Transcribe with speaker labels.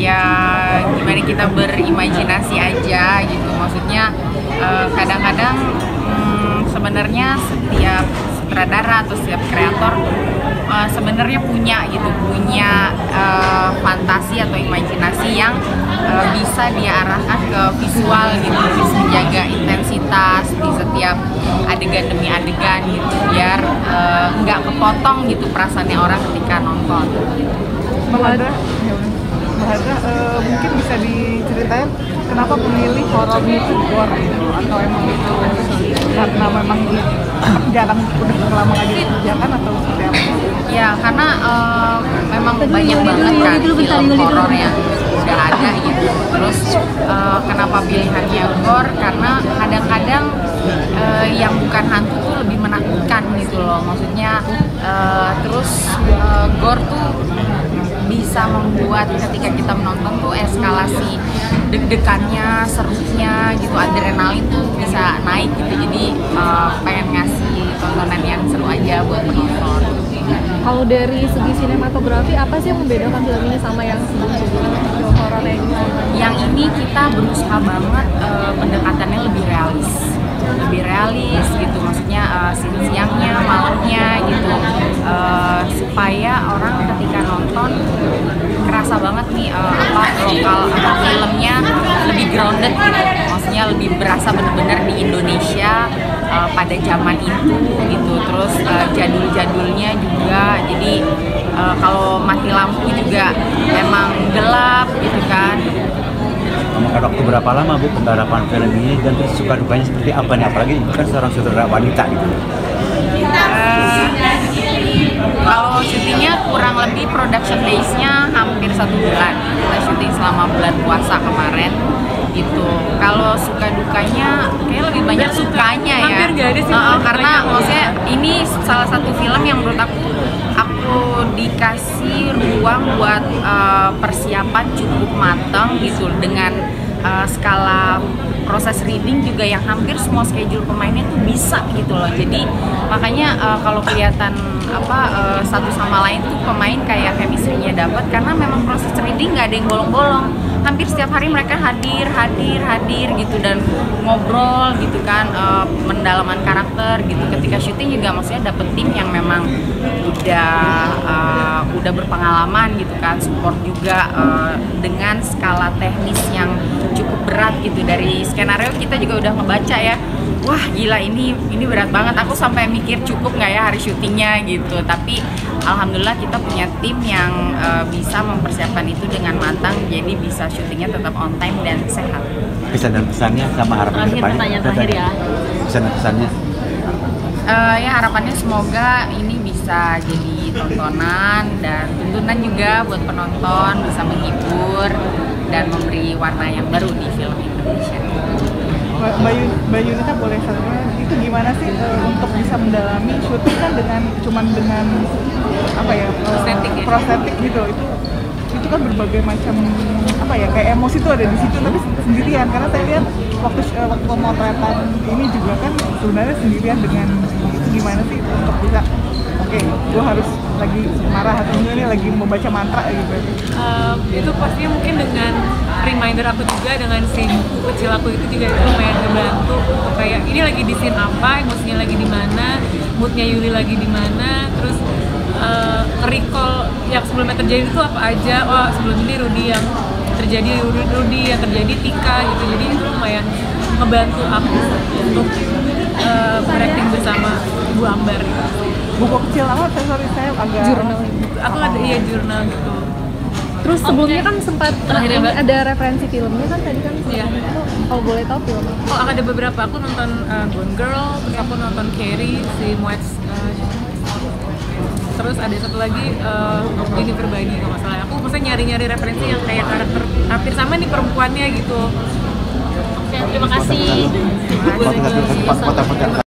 Speaker 1: ya gimana kita berimajinasi aja gitu. Maksudnya kadang-kadang sebenarnya setiap sutradara atau setiap kreator sebenarnya punya fantasi atau imajinasi yang bisa dia arahkan ke visual gitu, bisa menjaga intensitas di setiap adegan demi adegan gitu, biar nggak kepotong gitu perasaannya orang ketika nonton.
Speaker 2: Bahadra, mungkin bisa diceritain kenapa memilih horornya itu gore gitu, atau emang itu karena memang jarang udah lama nggak dikerjakan atau seperti apa?
Speaker 1: Ya karena memang banyak banget kan film horor yang udah ada gitu. Terus kenapa pilihannya gore? Karena kadang-kadang yang bukan hantu tuh lebih menakutkan gitu loh. Maksudnya terus gore tuh bisa membuat ketika kita menonton tuh eskalasi deg-degannya, serunya gitu, adrenalin tuh bisa naik gitu. Jadi pengen ngasih tontonan yang seru aja buat penonton.
Speaker 3: Kalau dari segi sinematografi, apa sih yang membedakan film ini sama yang sebelum-sebelumnya film horor yang ini? Yang ini kita berusaha banget pendekatannya lebih realis gitu. Maksudnya siangnya, malamnya gitu, supaya orang ketika nonton kerasa banget nih lokal filmnya lebih grounded gitu. Maksudnya lebih berasa bener-bener di Indonesia pada zaman itu gitu. Terus jadul-jadulnya juga, jadi kalau mati lampu juga emang gelap gitu kan.
Speaker 4: Memakan waktu berapa lama Bu penggarapan film ini, dan terus suka dukanya seperti apa nih, apalagi Ibu kan seorang sutradara wanita gitu.
Speaker 1: Kalau syutingnya kurang lebih production days-nya hampir 1 bulan. Kita syuting selama bulan puasa kemarin gitu. Kalau suka dukanya kayak lebih banyak sukanya ya.
Speaker 5: Hampir gak ada sih.
Speaker 1: Karena maksudnya ini salah satu film yang menurut aku dikasih ruang buat persiapan cukup matang gitu, dengan skala proses reading juga yang hampir semua schedule pemainnya tuh bisa gitu loh. Jadi makanya kalau kelihatan satu sama lain tuh pemain kayak chemistry-nya dapat, karena memang proses reading nggak ada yang bolong-bolong. Hampir setiap hari mereka hadir gitu dan ngobrol gitu kan, pendalaman karakter gitu. Ketika syuting juga maksudnya dapet tim yang memang udah berpengalaman gitu kan, support juga dengan skala teknis yang cukup berat gitu. Dari skenario kita juga udah ngebaca ya, wah gila ini berat banget, aku sampai mikir cukup nggak ya hari syutingnya gitu. Tapi alhamdulillah kita punya tim yang bisa mempersiapkan itu dengan matang, jadi bisa syutingnya tetap on time dan sehat.
Speaker 4: Pesan dan pesannya sama harapan depannya.
Speaker 3: Pertanyaan terakhir ya.
Speaker 4: Pesan dan pesannya.
Speaker 1: Ya harapannya semoga ini bisa jadi tontonan dan tuntunan juga buat penonton, bisa menghibur dan memberi warna yang baru di film Indonesia.
Speaker 2: Mbak Yunita boleh satunya, itu gimana sih untuk bisa mendalami syuting kan dengan prostetik gitu, itu kan berbagai macam kayak emosi tuh ada di situ, tapi sendirian. Karena saya lihat waktu pemotretan ini juga kan sebenarnya sendirian, dengan itu gimana sih untuk bisa gue harus lagi marah atau ini lagi membaca mantra gitu.
Speaker 5: Itu pastinya mungkin dengan reminder aku juga, dengan scene kecil aku itu juga itu lumayan ngebantu untuk kayak ini lagi di scene apa, emosinya lagi di mana, moodnya Yuli lagi di mana, terus recall yang sebelumnya terjadi itu apa aja. Oh sebelum ini Rudy yang terjadi Tika gitu. Jadi itu lumayan ngebantu aku untuk berakting bersama Ibu Ambar gitu.
Speaker 2: Buku kecil apa? Saya agak
Speaker 3: Jurnal.
Speaker 5: Aku ada jurnal gitu.
Speaker 3: Terus sebelumnya kan sempat ada referensi filmnya kan tadi kan.
Speaker 5: Iya.
Speaker 3: Kalau boleh tahu film apa?
Speaker 5: Oh ada beberapa, aku nonton Gone Girl, terus aku nonton Carrie, si Moets, terus ada satu lagi Jennifer Bani kalau nggak salah. Aku maksudnya nyari-nyari referensi yang kayak karakter hampir sama nih perempuannya gitu.
Speaker 3: Oke, terima kasih.